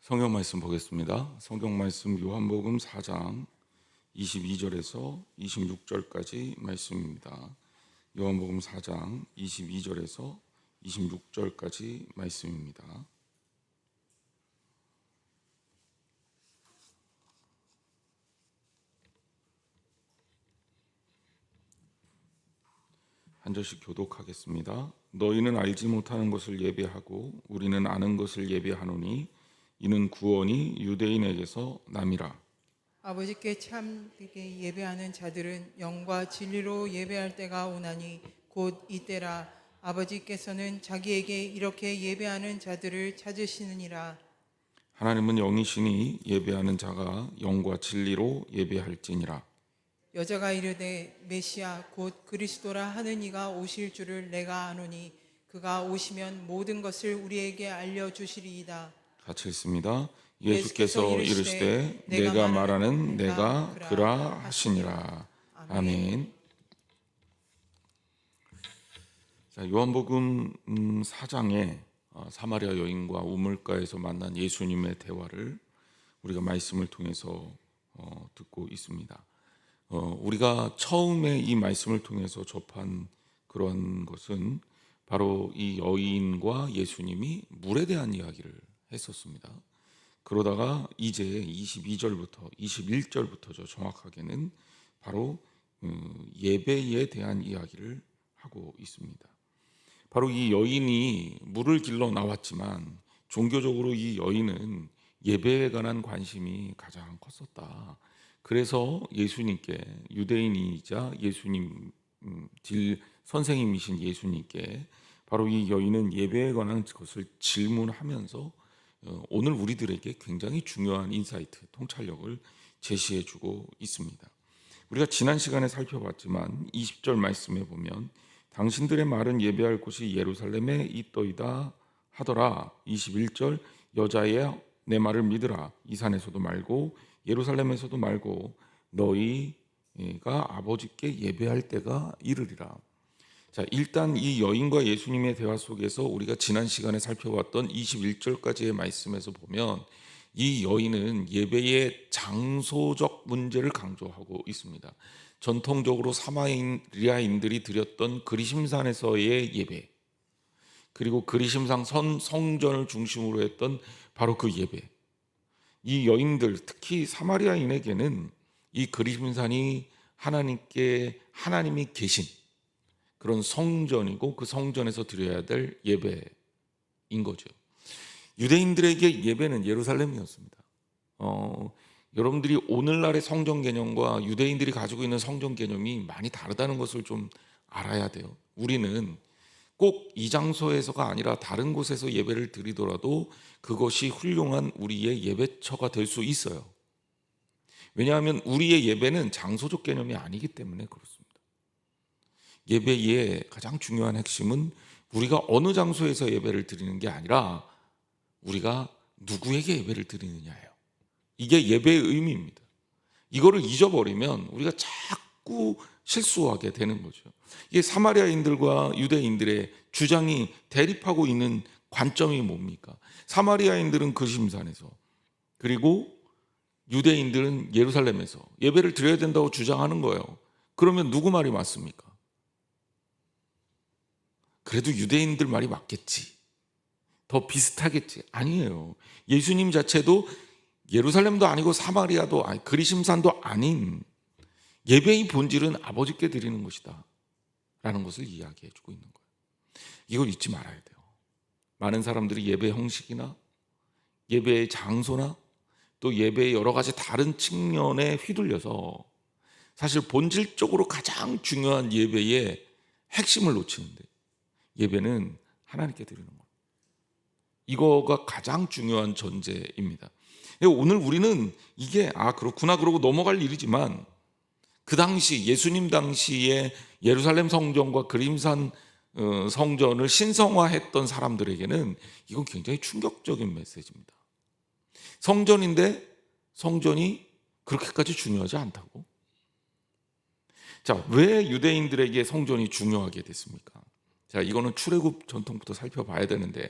성경 말씀 보겠습니다. 성경 말씀 요한복음 4장 22절에서 26절까지 말씀입니다. 요한복음 4장 22절에서 26절까지 말씀입니다. 한 절씩 교독하겠습니다. 너희는 알지 못하는 것을 예배하고 우리는 아는 것을 예배하노니 이는 구원이 유대인에게서 남이라. 아버지께 참되게 예배하는 자들은 영과 진리로 예배할 때가 오나니 곧 이때라. 아버지께서는 자기에게 이렇게 예배하는 자들을 찾으시느니라. 하나님은 영이시니 예배하는 자가 영과 진리로 예배할지니라. 여자가 이르되 메시아 곧 그리스도라 하는 이가 오실 줄을 내가 아노니 그가 오시면 모든 것을 우리에게 알려주시리이다. 같이 읽습니다. 예수께서 이르시되 내가 말하는 내가 그라 하시니라. 아멘. 자, 요한복음 4장에 사마리아 여인과 우물가에서 만난 예수님의 대화를 우리가 말씀을 통해서 듣고 있습니다. 우리가 처음에 이 말씀을 통해서 접한 그런 것은 바로 이 여인과 예수님이 물에 대한 이야기를 했었습니다. 그러다가 이제 22절부터 21절부터죠. 정확하게는 바로 예배에 대한 이야기를 하고 있습니다. 바로 이 여인이 물을 길러 나왔지만 종교적으로 이 여인은 예배에 관한 관심이 가장 컸었다. 그래서 예수님께, 유대인이자 예수님 선생님이신 예수님께 바로 이 여인은 예배에 관한 것을 질문하면서 오늘 우리들에게 굉장히 중요한 인사이트, 통찰력을 제시해주고 있습니다. 우리가 지난 시간에 살펴봤지만 20절 말씀에 보면 당신들의 말은 예배할 곳이 예루살렘에 있더이다 하더라. 21절 여자야 내 말을 믿으라. 이 산에서도 말고 예루살렘에서도 말고 너희가 아버지께 예배할 때가 이르리라. 자, 일단 이 여인과 예수님의 대화 속에서 우리가 지난 시간에 살펴봤던 21절까지의 말씀에서 보면 이 여인은 예배의 장소적 문제를 강조하고 있습니다. 전통적으로 사마리아인들이 드렸던 그리심산에서의 예배, 그리고 그리심산 성전을 중심으로 했던 바로 그 예배, 이 여인들, 특히 사마리아인에게는 이 그리심산이 하나님이 계신 그런 성전이고 그 성전에서 드려야 될 예배인 거죠. 유대인들에게 예배는 예루살렘이었습니다. 여러분들이 오늘날의 성전 개념과 유대인들이 가지고 있는 성전 개념이 많이 다르다는 것을 좀 알아야 돼요. 우리는 꼭 이 장소에서가 아니라 다른 곳에서 예배를 드리더라도 그것이 훌륭한 우리의 예배처가 될 수 있어요. 왜냐하면 우리의 예배는 장소적 개념이 아니기 때문에 그렇습니다. 예배의 가장 중요한 핵심은 우리가 어느 장소에서 예배를 드리는 게 아니라 우리가 누구에게 예배를 드리느냐예요. 이게 예배의 의미입니다. 이거를 잊어버리면 우리가 자꾸 실수하게 되는 거죠. 이게 사마리아인들과 유대인들의 주장이 대립하고 있는 관점이 뭡니까? 사마리아인들은 그리심산에서, 그리고 유대인들은 예루살렘에서 예배를 드려야 된다고 주장하는 거예요. 그러면 누구 말이 맞습니까? 그래도 유대인들 말이 맞겠지, 더 비슷하겠지. 아니에요. 예수님 자체도 예루살렘도 아니고 사마리아도 아니 그리심산도 아닌 예배의 본질은 아버지께 드리는 것이다 라는 것을 이야기해 주고 있는 거예요. 이걸 잊지 말아야 돼요. 많은 사람들이 예배 형식이나 예배의 장소나 또 예배의 여러 가지 다른 측면에 휘둘려서 사실 본질적으로 가장 중요한 예배의 핵심을 놓치는데, 예배는 하나님께 드리는 거예요. 이거가 가장 중요한 전제입니다. 오늘 우리는 이게 그렇구나 그러고 넘어갈 일이지만 그 당시 예수님 당시에 예루살렘 성전과 그림산 성전을 신성화했던 사람들에게는 이건 굉장히 충격적인 메시지입니다. 성전인데 성전이 그렇게까지 중요하지 않다고? 자, 왜 유대인들에게 성전이 중요하게 됐습니까? 자, 이거는 출애굽 전통부터 살펴봐야 되는데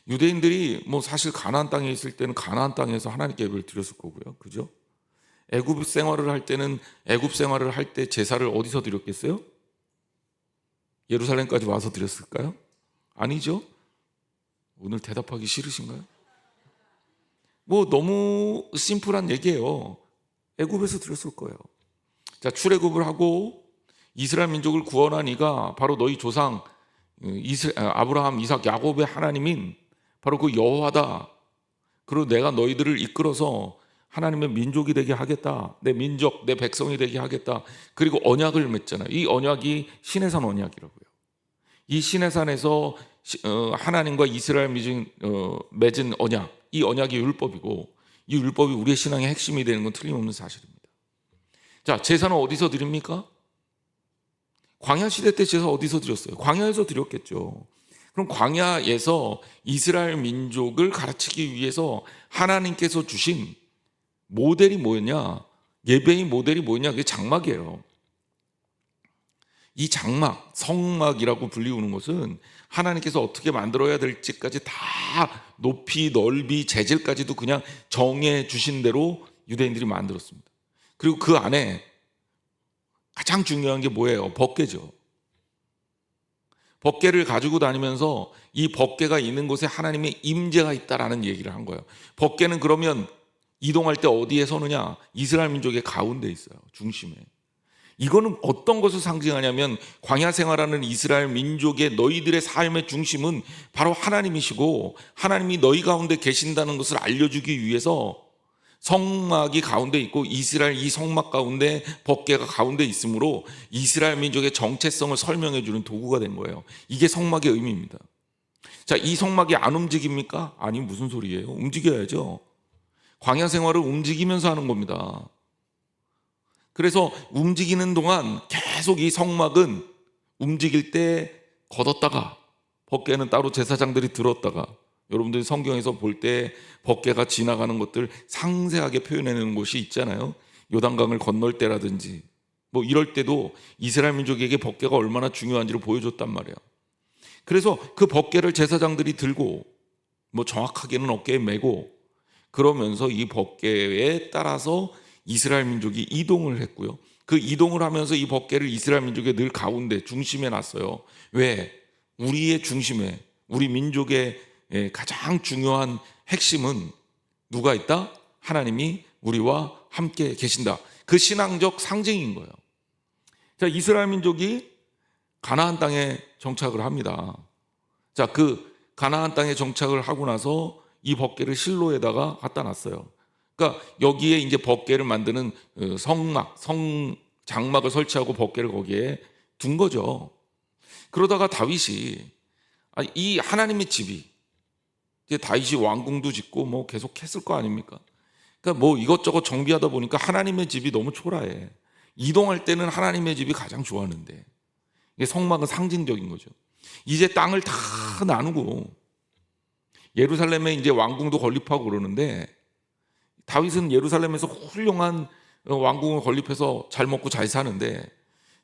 유대인들이 뭐 사실 가나안 땅에 있을 때는 가나안 땅에서 하나님께 예배를 드렸을 거고요. 그죠? 애굽 생활을 할 때는 애굽 생활을 할 때 제사를 어디서 드렸겠어요? 예루살렘까지 와서 드렸을까요? 아니죠? 오늘 대답하기 싫으신가요? 뭐 너무 심플한 얘기예요. 애굽에서 드렸을 거예요. 자, 출애굽을 하고 이스라엘 민족을 구원한 이가 바로 너희 조상 아브라함, 이삭, 야곱의 하나님인 바로 그 여호와다. 그리고 내가 너희들을 이끌어서 하나님의 민족이 되게 하겠다. 내 민족, 내 백성이 되게 하겠다. 그리고 언약을 맺잖아요. 이 언약이 시내산 언약이라고요. 이 시내산에서 하나님과 이스라엘 맺은 언약, 이 언약이 율법이고 이 율법이 우리의 신앙의 핵심이 되는 건 틀림없는 사실입니다. 자, 제사는 어디서 드립니까? 광야 시대 때 제사 어디서 드렸어요? 광야에서 드렸겠죠. 그럼 광야에서 이스라엘 민족을 가르치기 위해서 하나님께서 주신 모델이 뭐였냐? 예배의 모델이 뭐였냐? 그게 장막이에요. 이 장막, 성막이라고 불리우는 것은 하나님께서 어떻게 만들어야 될지까지 다 높이, 넓이, 재질까지도 그냥 정해 주신 대로 유대인들이 만들었습니다. 그리고 그 안에 가장 중요한 게 뭐예요? 법궤죠. 법궤를 가지고 다니면서 이 법궤가 있는 곳에 하나님의 임재가 있다라는 얘기를 한 거예요. 법궤는 그러면 이동할 때 어디에 서느냐? 이스라엘 민족의 가운데 있어요. 중심에. 이거는 어떤 것을 상징하냐면 광야 생활하는 이스라엘 민족의 너희들의 삶의 중심은 바로 하나님이시고 하나님이 너희 가운데 계신다는 것을 알려주기 위해서 성막이 가운데 있고 이스라엘 이 성막 가운데 법궤가 가운데 있으므로 이스라엘 민족의 정체성을 설명해 주는 도구가 된 거예요. 이게 성막의 의미입니다. 자, 이 성막이 안 움직입니까? 아니, 무슨 소리예요? 움직여야죠. 광야 생활을 움직이면서 하는 겁니다. 그래서 움직이는 동안 계속 이 성막은 움직일 때 걷었다가 법궤는 따로 제사장들이 들었다가 여러분들이 성경에서 볼 때 법궤가 지나가는 것들 상세하게 표현해내는 곳이 있잖아요. 요단강을 건널 때라든지 뭐 이럴 때도 이스라엘 민족에게 법궤가 얼마나 중요한지를 보여줬단 말이에요. 그래서 그 법궤를 제사장들이 들고 뭐 정확하게는 어깨에 메고 그러면서 이 법궤에 따라서 이스라엘 민족이 이동을 했고요. 그 이동을 하면서 이 법궤를 이스라엘 민족의 늘 가운데 중심에 놨어요. 왜? 우리의 중심에 우리 민족의 가장 중요한 핵심은 누가 있다? 하나님이 우리와 함께 계신다. 그 신앙적 상징인 거예요. 자, 이스라엘 민족이 가나안 땅에 정착을 합니다. 자, 그 가나안 땅에 정착을 하고 나서 이 법궤를 실로에다가 갖다 놨어요. 그러니까 여기에 이제 법궤를 만드는 성막, 장막을 설치하고 법궤를 거기에 둔 거죠. 그러다가 다윗이 이 하나님의 집이 이제 다윗이 왕궁도 짓고 뭐 계속 했을 거 아닙니까? 그러니까 뭐 이것저것 정비하다 보니까 하나님의 집이 너무 초라해. 이동할 때는 하나님의 집이 가장 좋았는데 이게 성막은 상징적인 거죠. 이제 땅을 다 나누고 예루살렘에 이제 왕궁도 건립하고 그러는데 다윗은 예루살렘에서 훌륭한 왕궁을 건립해서 잘 먹고 잘 사는데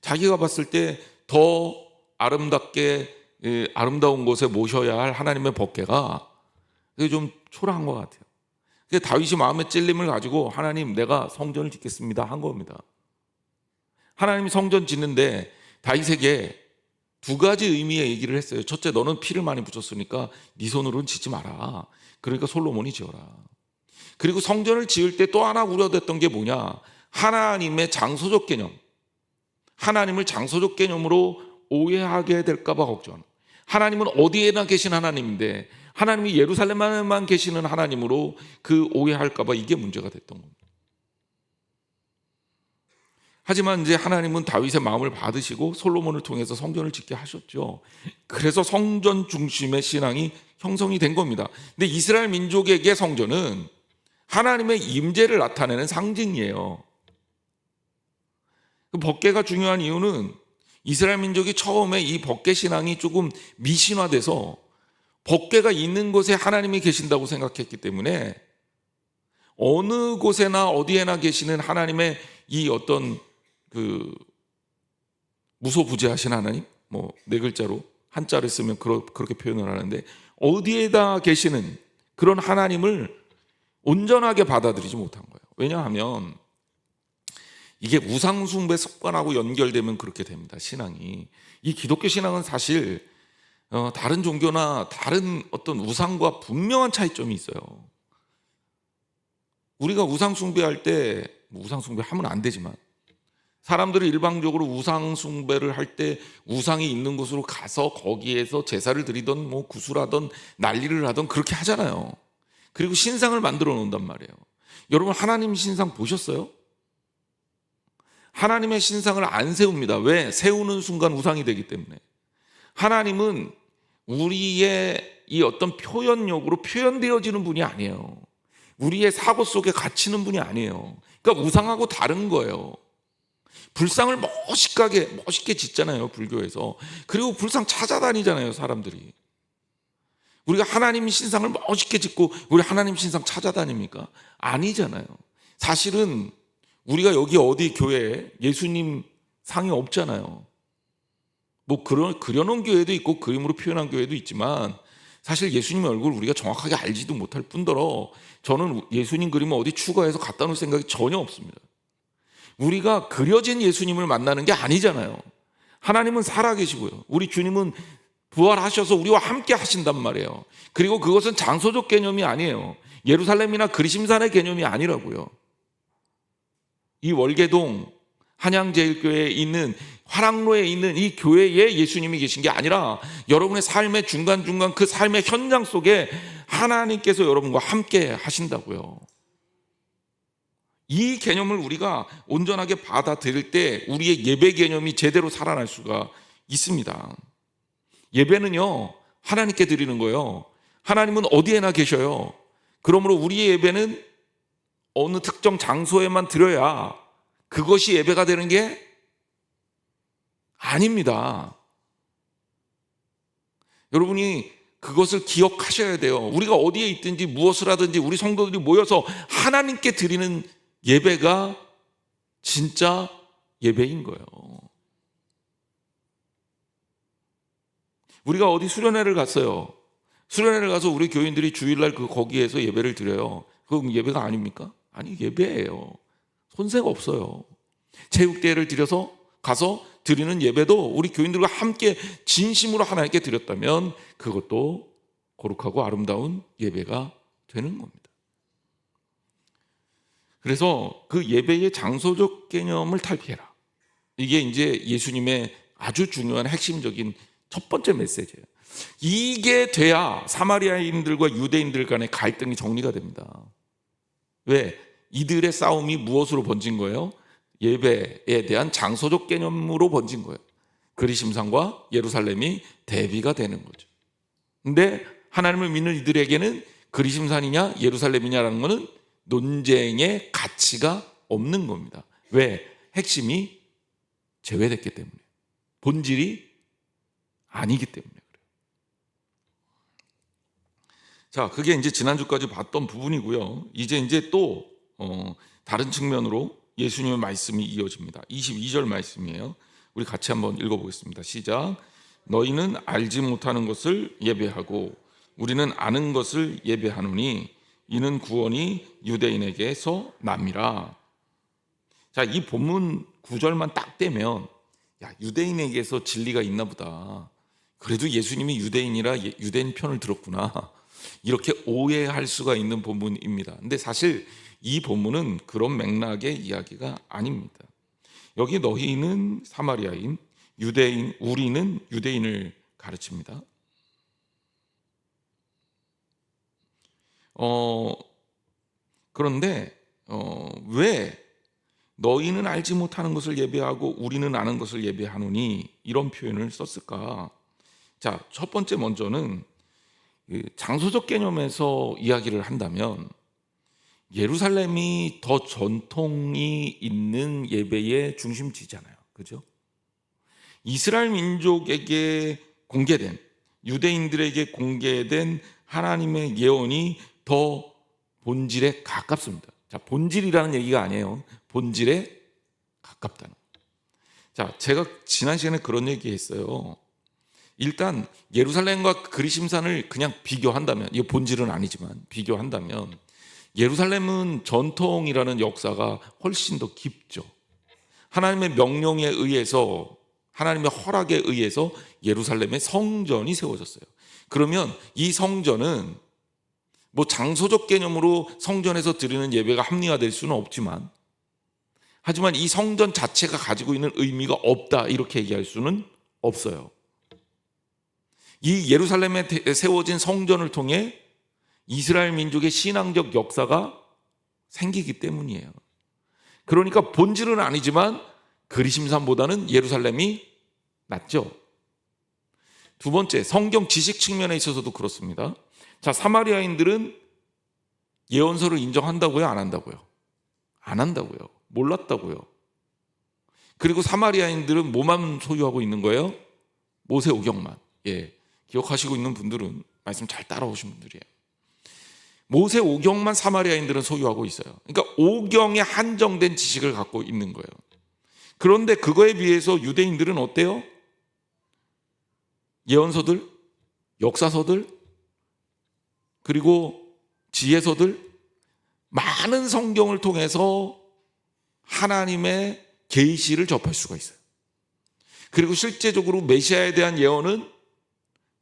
자기가 봤을 때 더 아름답게 아름다운 곳에 모셔야 할 하나님의 법궤가 그게 좀 초라한 것 같아요. 그래서 다윗이 마음의 찔림을 가지고 하나님 내가 성전을 짓겠습니다 한 겁니다. 하나님이 성전 짓는데 다윗에게 두 가지 의미의 얘기를 했어요. 첫째, 너는 피를 많이 붙였으니까 네 손으로는 짓지 마라. 그러니까 솔로몬이 지어라. 그리고 성전을 지을 때 또 하나 우려됐던 게 뭐냐? 하나님의 장소적 개념. 하나님을 장소적 개념으로 오해하게 될까 봐 걱정. 하나님은 어디에나 계신 하나님인데 하나님이 예루살렘에만 계시는 하나님으로 그 오해할까 봐 이게 문제가 됐던 겁니다. 하지만 이제 하나님은 다윗의 마음을 받으시고 솔로몬을 통해서 성전을 짓게 하셨죠. 그래서 성전 중심의 신앙이 형성이 된 겁니다. 근데 이스라엘 민족에게 성전은 하나님의 임재를 나타내는 상징이에요. 그 법궤가 중요한 이유는 이스라엘 민족이 처음에 이 법궤 신앙이 조금 미신화돼서 법궤가 있는 곳에 하나님이 계신다고 생각했기 때문에 어느 곳에나 어디에나 계시는 하나님의 이 어떤 그 무소부재하신 하나님, 뭐 네 글자로 한자를 쓰면 그렇게 표현을 하는데 어디에다 계시는 그런 하나님을 온전하게 받아들이지 못한 거예요. 왜냐하면 이게 우상숭배 습관하고 연결되면 그렇게 됩니다. 신앙이. 이 기독교 신앙은 사실 다른 종교나 다른 어떤 우상과 분명한 차이점이 있어요. 우리가 우상숭배할 때, 우상숭배 하면 안 되지만, 사람들이 일방적으로 우상숭배를 할 때 우상이 있는 곳으로 가서 거기에서 제사를 드리던 뭐 구슬하던 난리를 하던 그렇게 하잖아요. 그리고 신상을 만들어 놓는단 말이에요. 여러분, 하나님 신상 보셨어요? 하나님의 신상을 안 세웁니다. 왜? 세우는 순간 우상이 되기 때문에. 하나님은 우리의 이 어떤 표현력으로 표현되어지는 분이 아니에요. 우리의 사고 속에 갇히는 분이 아니에요. 그러니까 우상하고 다른 거예요. 불상을 멋있게 짓잖아요, 불교에서. 그리고 불상 찾아다니잖아요, 사람들이. 우리가 하나님 신상을 멋있게 짓고 우리 하나님 신상 찾아다닙니까? 아니잖아요. 사실은 우리가 여기 어디 교회에 예수님 상이 없잖아요. 뭐 그려놓은 교회도 있고 그림으로 표현한 교회도 있지만 사실 예수님의 얼굴을 우리가 정확하게 알지도 못할 뿐더러 저는 예수님 그림을 어디 추가해서 갖다 놓을 생각이 전혀 없습니다. 우리가 그려진 예수님을 만나는 게 아니잖아요. 하나님은 살아계시고요. 우리 주님은 부활하셔서 우리와 함께 하신단 말이에요. 그리고 그것은 장소적 개념이 아니에요. 예루살렘이나 그리심산의 개념이 아니라고요. 이 월계동 한양제일교회에 있는 화랑로에 있는 이 교회에 예수님이 계신 게 아니라 여러분의 삶의 중간중간 그 삶의 현장 속에 하나님께서 여러분과 함께 하신다고요. 이 개념을 우리가 온전하게 받아들일 때 우리의 예배 개념이 제대로 살아날 수가 있습니다. 예배는요, 하나님께 드리는 거예요. 하나님은 어디에나 계셔요. 그러므로 우리의 예배는 어느 특정 장소에만 드려야 그것이 예배가 되는 게 아닙니다. 여러분이 그것을 기억하셔야 돼요. 우리가 어디에 있든지 무엇을 하든지 우리 성도들이 모여서 하나님께 드리는 예배가 진짜 예배인 거예요. 우리가 어디 수련회를 갔어요. 수련회를 가서 우리 교인들이 주일날 거기에서 예배를 드려요. 그건 예배가 아닙니까? 아니, 예배예요. 손색 없어요. 체육대회를 가서 드리는 예배도 우리 교인들과 함께 진심으로 하나님께 드렸다면 그것도 거룩하고 아름다운 예배가 되는 겁니다. 그래서 그 예배의 장소적 개념을 탈피해라. 이게 이제 예수님의 아주 중요한 핵심적인 첫 번째 메시지예요. 이게 돼야 사마리아인들과 유대인들 간의 갈등이 정리가 됩니다. 왜? 이들의 싸움이 무엇으로 번진 거예요? 예배에 대한 장소적 개념으로 번진 거예요. 그리심산과 예루살렘이 대비가 되는 거죠. 근데 하나님을 믿는 이들에게는 그리심산이냐 예루살렘이냐라는 것은 논쟁의 가치가 없는 겁니다. 왜? 핵심이 제외됐기 때문에. 본질이 아니기 때문에 그래요. 자, 그게 이제 지난주까지 봤던 부분이고요. 이제 또 다른 측면으로 예수님의 말씀이 이어집니다. 22절 말씀이에요. 우리 같이 한번 읽어보겠습니다. 시작. 너희는 알지 못하는 것을 예배하고 우리는 아는 것을 예배하노니 이는 구원이 유대인에게서 남이라. 자, 이 본문 9절만 딱 떼면 야, 유대인에게서 진리가 있나 보다. 그래도 예수님이 유대인이라 유대인 편을 들었구나. 이렇게 오해할 수가 있는 본문입니다. 근데 사실 이 본문은 그런 맥락의 이야기가 아닙니다. 여기 너희는 사마리아인, 유대인, 우리는 유대인을 가르칩니다. 그런데 왜 너희는 알지 못하는 것을 예배하고 우리는 아는 것을 예배하노니 이런 표현을 썼을까? 자, 첫 번째 먼저는 장소적 개념에서 이야기를 한다면 예루살렘이 더 전통이 있는 예배의 중심지잖아요. 그죠? 이스라엘 민족에게 공개된, 유대인들에게 공개된 하나님의 예언이 더 본질에 가깝습니다. 자, 본질이라는 얘기가 아니에요. 본질에 가깝다는. 자, 제가 지난 시간에 그런 얘기 했어요. 일단 예루살렘과 그리심산을 그냥 비교한다면, 이 본질은 아니지만 비교한다면 예루살렘은 전통이라는 역사가 훨씬 더 깊죠. 하나님의 명령에 의해서, 하나님의 허락에 의해서 예루살렘의 성전이 세워졌어요. 그러면 이 성전은 뭐 장소적 개념으로 성전에서 드리는 예배가 합리화될 수는 없지만, 하지만 이 성전 자체가 가지고 있는 의미가 없다 이렇게 얘기할 수는 없어요. 이 예루살렘에 세워진 성전을 통해 이스라엘 민족의 신앙적 역사가 생기기 때문이에요. 그러니까 본질은 아니지만 그리심산보다는 예루살렘이 낫죠. 두 번째, 성경 지식 측면에 있어서도 그렇습니다. 자, 사마리아인들은 예언서를 인정한다고요? 안 한다고요? 안 한다고요. 몰랐다고요. 그리고 사마리아인들은 뭐만 소유하고 있는 거예요? 모세오경만. 예, 기억하시고 있는 분들은 말씀 잘 따라오신 분들이에요. 모세오경만 사마리아인들은 소유하고 있어요. 그러니까 오경에 한정된 지식을 갖고 있는 거예요. 그런데 그거에 비해서 유대인들은 어때요? 예언서들, 역사서들, 그리고 지혜서들, 많은 성경을 통해서 하나님의 계시를 접할 수가 있어요. 그리고 실제적으로 메시아에 대한 예언은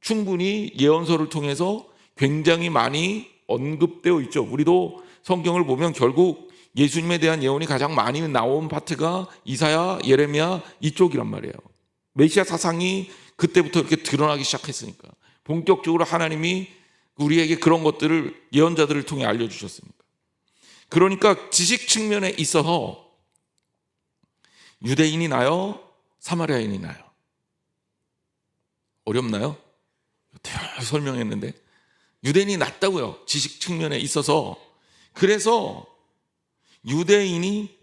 충분히 예언서를 통해서 굉장히 많이 언급되어 있죠. 우리도 성경을 보면 결국 예수님에 대한 예언이 가장 많이 나온 파트가 이사야, 예레미야 이쪽이란 말이에요. 메시아 사상이 그때부터 이렇게 드러나기 시작했으니까, 본격적으로 하나님이 우리에게 그런 것들을 예언자들을 통해 알려주셨습니다. 그러니까 지식 측면에 있어서 유대인이 나요? 사마리아인이 나요? 어렵나요? 대략 설명했는데 유대인이 낫다고요. 지식 측면에 있어서. 그래서 유대인이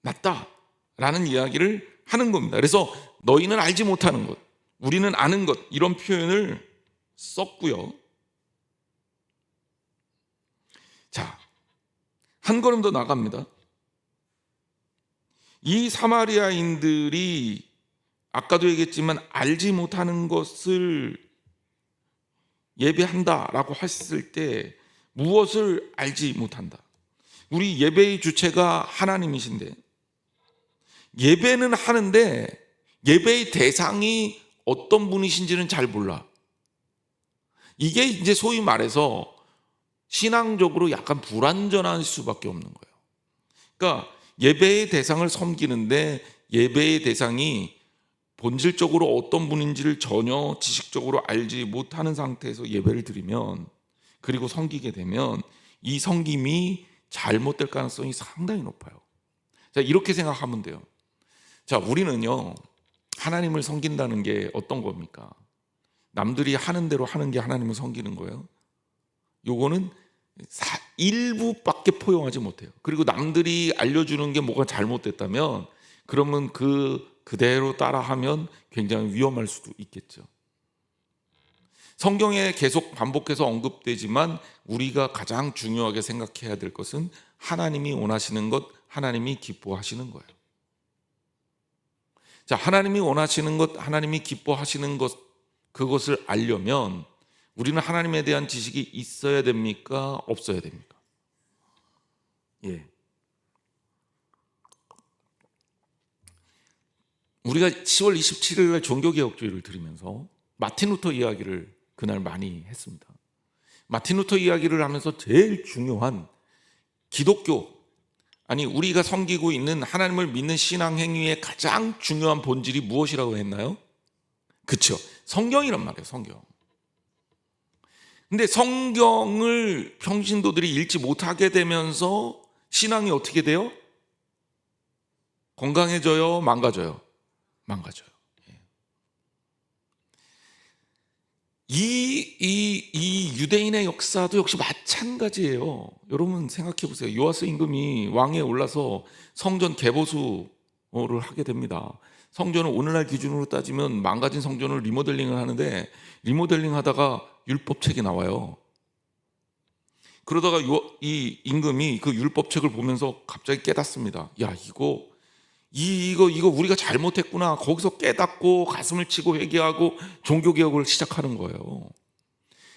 낫다라는 이야기를 하는 겁니다. 그래서 너희는 알지 못하는 것, 우리는 아는 것, 이런 표현을 썼고요. 자, 한 걸음 더 나갑니다. 이 사마리아인들이 아까도 얘기했지만 알지 못하는 것을 예배한다라고 했을 때 무엇을 알지 못한다? 우리 예배의 주체가 하나님이신데, 예배는 하는데 예배의 대상이 어떤 분이신지는 잘 몰라. 이게 이제 소위 말해서 신앙적으로 약간 불완전할 수밖에 없는 거예요. 그러니까 예배의 대상을 섬기는데 예배의 대상이 본질적으로 어떤 분인지를 전혀 지식적으로 알지 못하는 상태에서 예배를 드리면, 그리고 섬기게 되면 이 섬김이 잘못될 가능성이 상당히 높아요. 자, 이렇게 생각하면 돼요. 자, 우리는요, 하나님을 섬긴다는 게 어떤 겁니까? 남들이 하는 대로 하는 게 하나님을 섬기는 거예요? 요거는 일부밖에 포용하지 못해요. 그리고 남들이 알려주는 게 뭐가 잘못됐다면 그러면 그대로 따라하면 굉장히 위험할 수도 있겠죠. 성경에 계속 반복해서 언급되지만 우리가 가장 중요하게 생각해야 될 것은 하나님이 원하시는 것, 하나님이 기뻐하시는 거예요. 자, 하나님이 원하시는 것, 하나님이 기뻐하시는 것, 그것을 알려면 우리는 하나님에 대한 지식이 있어야 됩니까? 없어야 됩니까? 예. 우리가 10월 27일 날 종교개혁주의를 들으면서 마틴 루터 이야기를 그날 많이 했습니다. 마틴 루터 이야기를 하면서 제일 중요한 기독교, 아니 우리가 섬기고 있는 하나님을 믿는 신앙 행위의 가장 중요한 본질이 무엇이라고 했나요? 그렇죠. 성경이란 말이에요. 성경. 근데 성경을 평신도들이 읽지 못하게 되면서 신앙이 어떻게 돼요? 건강해져요? 망가져요? 망가져요. 이 유대인의 역사도 역시 마찬가지예요. 여러분 생각해 보세요. 요아스 임금이 왕에 올라서 성전 개보수를 하게 됩니다. 성전을 오늘날 기준으로 따지면 망가진 성전을 리모델링을 하는데, 리모델링 하다가 율법책이 나와요. 그러다가 이 임금이 그 율법책을 보면서 갑자기 깨닫습니다. 야, 이거 이거 우리가 잘못했구나. 거기서 깨닫고 가슴을 치고 회개하고 종교개혁을 시작하는 거예요.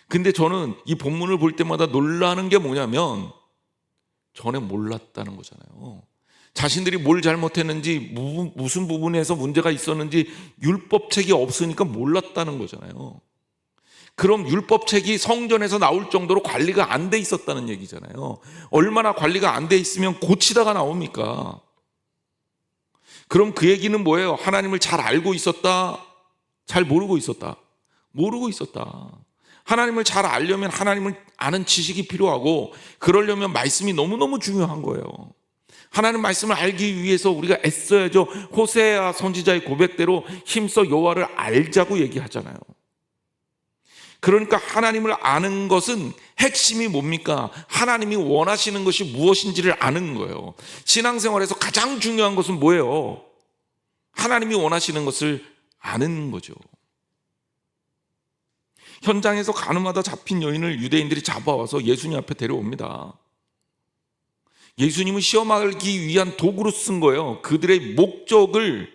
근데 저는 이 본문을 볼 때마다 놀라는 게 뭐냐면 전에 몰랐다는 거잖아요. 자신들이 뭘 잘못했는지 무슨 부분에서 문제가 있었는지 율법책이 없으니까 몰랐다는 거잖아요. 그럼 율법책이 성전에서 나올 정도로 관리가 안 돼 있었다는 얘기잖아요. 얼마나 관리가 안 돼 있으면 고치다가 나옵니까? 그럼 그 얘기는 뭐예요? 하나님을 잘 알고 있었다? 잘 모르고 있었다? 모르고 있었다. 하나님을 잘 알려면 하나님을 아는 지식이 필요하고, 그러려면 말씀이 너무너무 중요한 거예요. 하나님 말씀을 알기 위해서 우리가 애써야죠. 호세아 선지자의 고백대로 힘써 여호와를 알자고 얘기하잖아요. 그러니까 하나님을 아는 것은 핵심이 뭡니까? 하나님이 원하시는 것이 무엇인지를 아는 거예요. 신앙생활에서 가장 중요한 것은 뭐예요? 하나님이 원하시는 것을 아는 거죠. 현장에서 가늠하다 잡힌 여인을 유대인들이 잡아와서 예수님 앞에 데려옵니다. 예수님은 시험하기 위한 도구로 쓴 거예요. 그들의 목적을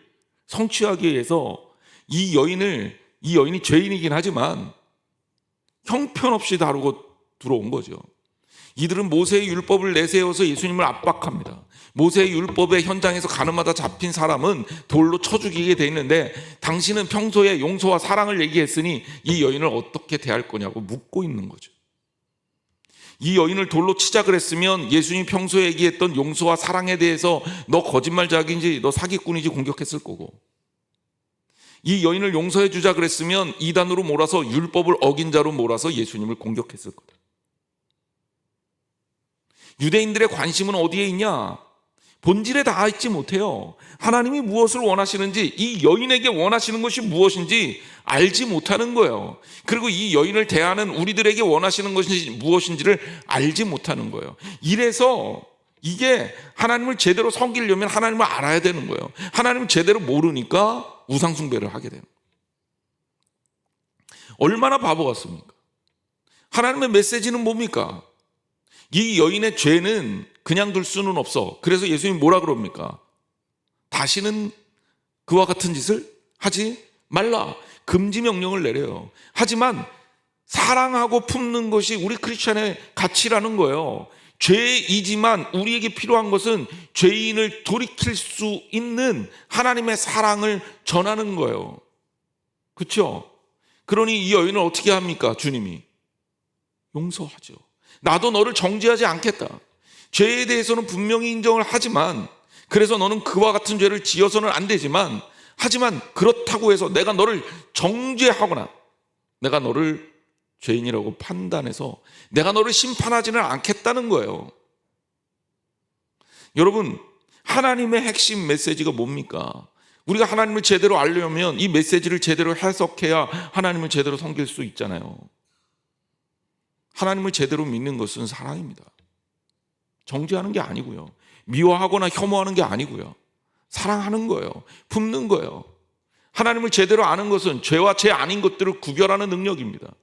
성취하기 위해서 이 여인이 죄인이긴 하지만 형편없이 다루고 들어온 거죠. 이들은 모세의 율법을 내세워서 예수님을 압박합니다. 모세의 율법의 현장에서 가늠하다 잡힌 사람은 돌로 쳐 죽이게 돼 있는데, 당신은 평소에 용서와 사랑을 얘기했으니 이 여인을 어떻게 대할 거냐고 묻고 있는 거죠. 이 여인을 돌로 치자 그랬으면 예수님이 평소에 얘기했던 용서와 사랑에 대해서 너 거짓말자기인지 너 사기꾼인지 공격했을 거고, 이 여인을 용서해 주자 그랬으면 이단으로 몰아서 율법을 어긴 자로 몰아서 예수님을 공격했을 거다. 유대인들의 관심은 어디에 있냐? 본질에 닿아 있지 못해요. 하나님이 무엇을 원하시는지, 이 여인에게 원하시는 것이 무엇인지 알지 못하는 거예요. 그리고 이 여인을 대하는 우리들에게 원하시는 것이 무엇인지를 알지 못하는 거예요. 이래서 이게 하나님을 제대로 섬기려면 하나님을 알아야 되는 거예요. 하나님을 제대로 모르니까 우상숭배를 하게 되는 거예요. 얼마나 바보 같습니까? 하나님의 메시지는 뭡니까? 이 여인의 죄는 그냥 둘 수는 없어. 그래서 예수님이 뭐라 그럽니까? 다시는 그와 같은 짓을 하지 말라. 금지 명령을 내려요. 하지만 사랑하고 품는 것이 우리 크리스찬의 가치라는 거예요. 죄이지만 우리에게 필요한 것은 죄인을 돌이킬 수 있는 하나님의 사랑을 전하는 거예요. 그렇죠? 그러니 이 여인을 어떻게 합니까? 주님이 용서하죠. 나도 너를 정죄하지 않겠다. 죄에 대해서는 분명히 인정을 하지만, 그래서 너는 그와 같은 죄를 지어서는 안 되지만, 하지만 그렇다고 해서 내가 너를 정죄하거나 내가 너를 죄인이라고 판단해서 내가 너를 심판하지는 않겠다는 거예요. 여러분, 하나님의 핵심 메시지가 뭡니까? 우리가 하나님을 제대로 알려면 이 메시지를 제대로 해석해야 하나님을 제대로 섬길 수 있잖아요. 하나님을 제대로 믿는 것은 사랑입니다. 정죄하는 게 아니고요. 미워하거나 혐오하는 게 아니고요. 사랑하는 거예요. 품는 거예요. 하나님을 제대로 아는 것은 죄와 죄 아닌 것들을 구별하는 능력입니다.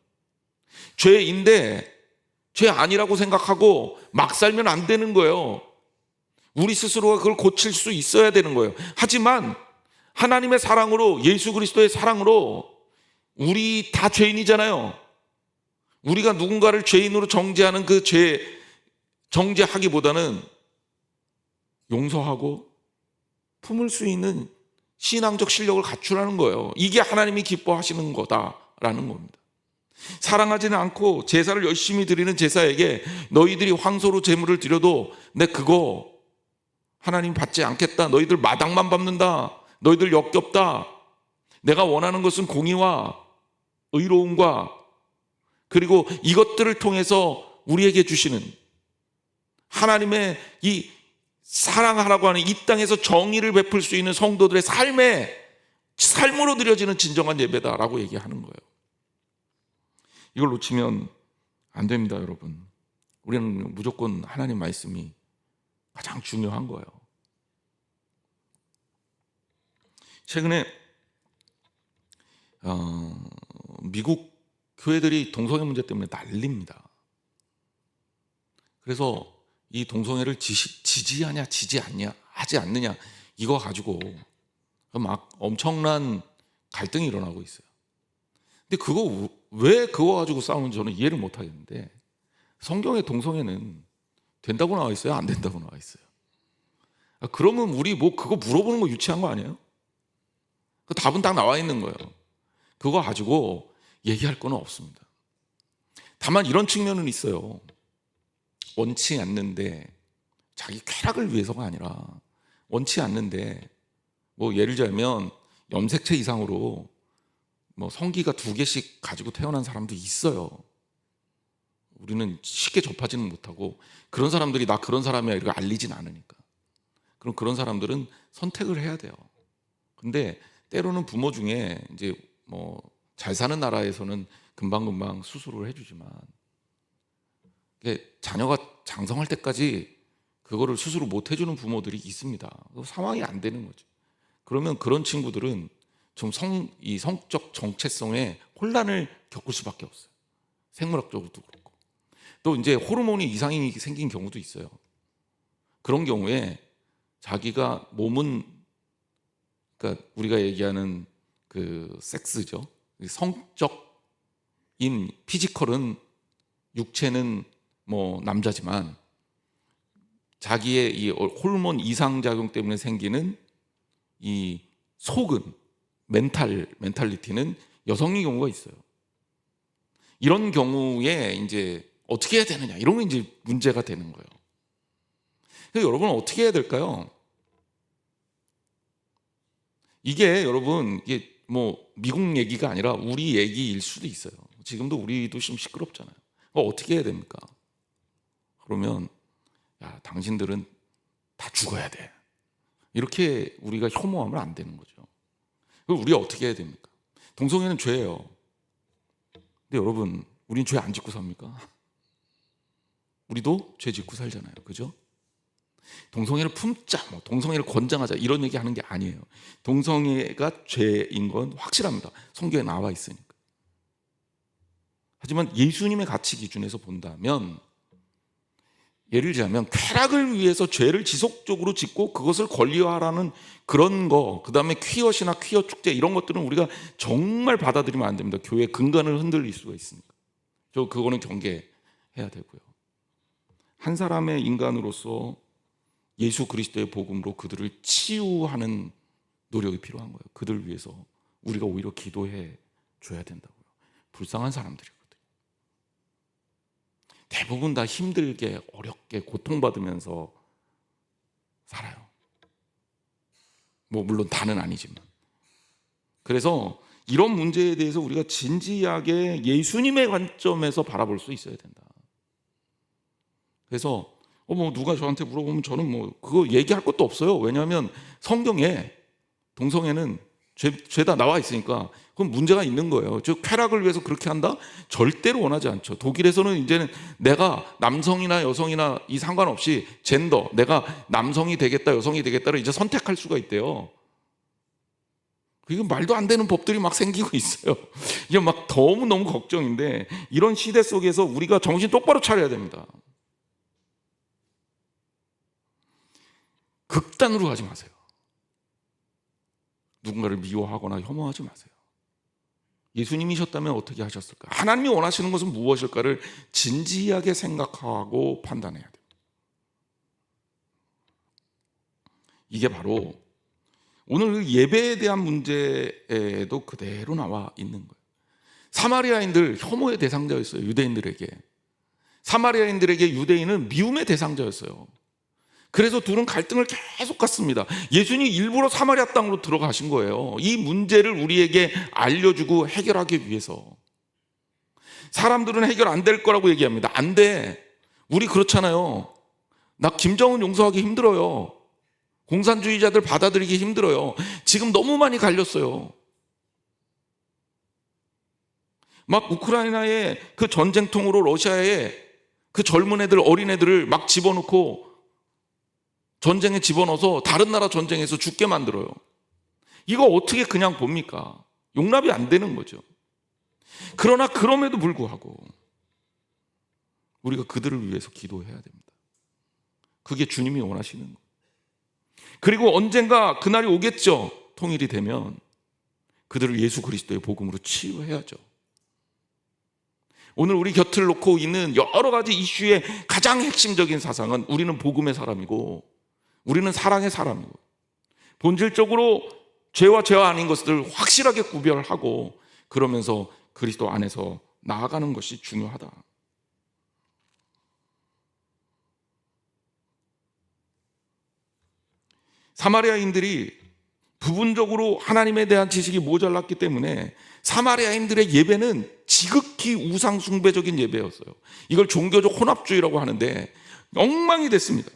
죄인데 죄 아니라고 생각하고 막 살면 안 되는 거예요. 우리 스스로가 그걸 고칠 수 있어야 되는 거예요. 하지만 하나님의 사랑으로, 예수 그리스도의 사랑으로, 우리 다 죄인이잖아요. 우리가 누군가를 죄인으로 정죄하는 그 죄, 정죄하기보다는 용서하고 품을 수 있는 신앙적 실력을 갖추라는 거예요. 이게 하나님이 기뻐하시는 거다라는 겁니다. 사랑하지는 않고 제사를 열심히 드리는 제사에게 너희들이 황소로 제물을 드려도 내 그거 하나님 받지 않겠다. 너희들 마당만 밟는다. 너희들 역겹다. 내가 원하는 것은 공의와 의로움과, 그리고 이것들을 통해서 우리에게 주시는 하나님의 이 사랑하라고 하는 이 땅에서 정의를 베풀 수 있는 성도들의 삶으로 드려지는 진정한 예배다라고 얘기하는 거예요. 이걸 놓치면 안 됩니다, 여러분. 우리는 무조건 하나님 말씀이 가장 중요한 거예요. 최근에 미국 교회들이 동성애 문제 때문에 난립니다. 그래서 이 동성애를 지지하냐 지지 않냐 하지 않느냐, 이거 가지고 막 엄청난 갈등이 일어나고 있어요. 근데 왜 그거 가지고 싸우는지 저는 이해를 못 하겠는데, 성경의 동성애는 된다고 나와 있어요? 안 된다고 나와 있어요? 그러면 우리 그거 물어보는 거 유치한 거 아니에요? 그 답은 딱 나와 있는 거예요. 그거 가지고 얘기할 거는 없습니다. 다만 이런 측면은 있어요. 원치 않는데, 자기 쾌락을 위해서가 아니라 원치 않는데, 예를 들자면 염색체 이상으로 성기가 2개씩 가지고 태어난 사람도 있어요. 우리는 쉽게 접하지는 못하고, 그런 사람들이 나 그런 사람이야 이렇게 알리진 않으니까. 그럼 그런 사람들은 선택을 해야 돼요. 근데 때로는 부모 중에 이제 잘 사는 나라에서는 금방금방 수술을 해주지만, 자녀가 장성할 때까지 그거를 수술을 못 해주는 부모들이 있습니다. 상황이 안 되는 거죠. 그러면 그런 친구들은 좀 이 성적 정체성에 혼란을 겪을 수밖에 없어요. 생물학적으로도 그렇고. 또 이제 호르몬이 이상이 생긴 경우도 있어요. 그런 경우에 자기가 몸은, 그러니까 우리가 얘기하는 그 섹스죠. 성적인 피지컬은, 육체는 남자지만 자기의 이 호르몬 이상 작용 때문에 생기는 이 속은, 멘탈리티는 여성의 경우가 있어요. 이런 경우에 이제 어떻게 해야 되느냐, 이런 게 이제 문제가 되는 거예요. 그래서 여러분 어떻게 해야 될까요? 이게 여러분, 이게 미국 얘기가 아니라 우리 얘기일 수도 있어요. 지금도 우리도 좀 시끄럽잖아요. 어떻게 해야 됩니까? 그러면 당신들은 다 죽어야 돼, 이렇게 우리가 혐오하면 안 되는 거죠. 그럼 우리가 어떻게 해야 됩니까? 동성애는 죄예요. 근데 여러분, 우린 죄 안 짓고 삽니까? 우리도 죄 짓고 살잖아요. 그죠? 동성애를 품자, 동성애를 권장하자, 이런 얘기 하는 게 아니에요. 동성애가 죄인 건 확실합니다. 성경에 나와 있으니까. 하지만 예수님의 가치 기준에서 본다면, 예를 들자면 쾌락을 위해서 죄를 지속적으로 짓고 그것을 권리화하라는 그런 거, 그 다음에 퀴엇이나 퀴어 축제, 이런 것들은 우리가 정말 받아들이면 안 됩니다. 교회의 근간을 흔들릴 수가 있으니까. 그거는 경계해야 되고요. 한 사람의 인간으로서 예수 그리스도의 복음으로 그들을 치유하는 노력이 필요한 거예요. 그들 위해서 우리가 오히려 기도해 줘야 된다고요. 불쌍한 사람들이거든요. 대부분 다 힘들게, 어렵게, 고통받으면서 살아요. 물론 다는 아니지만. 그래서 이런 문제에 대해서 우리가 진지하게 예수님의 관점에서 바라볼 수 있어야 된다. 그래서 누가 저한테 물어보면 저는 그거 얘기할 것도 없어요. 왜냐하면 성경에 동성애는 죄다 나와 있으니까 그건 문제가 있는 거예요. 즉 쾌락을 위해서 그렇게 한다? 절대로 원하지 않죠. 독일에서는 이제는 내가 남성이나 여성이나 이 상관없이 젠더, 내가 남성이 되겠다, 여성이 되겠다를 이제 선택할 수가 있대요. 이거 말도 안 되는 법들이 막 생기고 있어요. 이게 막 너무너무 걱정인데, 이런 시대 속에서 우리가 정신 똑바로 차려야 됩니다. 극단으로 가지 마세요. 누군가를 미워하거나 혐오하지 마세요. 예수님이셨다면 어떻게 하셨을까? 하나님이 원하시는 것은 무엇일까를 진지하게 생각하고 판단해야 돼요. 이게 바로 오늘 예배에 대한 문제에도 그대로 나와 있는 거예요. 사마리아인들 혐오의 대상자였어요. 유대인들에게. 사마리아인들에게 유대인은 미움의 대상자였어요. 그래서 둘은 갈등을 계속 갖습니다. 예수님이 일부러 사마리아 땅으로 들어가신 거예요. 이 문제를 우리에게 알려주고 해결하기 위해서. 사람들은 해결 안 될 거라고 얘기합니다. 안 돼. 우리 그렇잖아요. 나 김정은 용서하기 힘들어요. 공산주의자들 받아들이기 힘들어요. 지금 너무 많이 갈렸어요. 막 우크라이나의 그 전쟁통으로 러시아의 그 젊은 애들, 어린 애들을 막 집어넣고 전쟁에 집어넣어서 다른 나라 전쟁에서 죽게 만들어요. 이거 어떻게 그냥 봅니까? 용납이 안 되는 거죠. 그러나 그럼에도 불구하고 우리가 그들을 위해서 기도해야 됩니다. 그게 주님이 원하시는 거예요. 그리고 언젠가 그날이 오겠죠. 통일이 되면 그들을 예수 그리스도의 복음으로 치유해야죠. 오늘 우리 곁을 놓고 있는 여러 가지 이슈의 가장 핵심적인 사상은 우리는 복음의 사람이고 우리는 사랑의 사람이고 본질적으로 죄와 죄와 아닌 것들을 확실하게 구별하고 그러면서 그리스도 안에서 나아가는 것이 중요하다. 사마리아인들이 부분적으로 하나님에 대한 지식이 모자랐기 때문에 사마리아인들의 예배는 지극히 우상 숭배적인 예배였어요. 이걸 종교적 혼합주의라고 하는데 엉망이 됐습니다.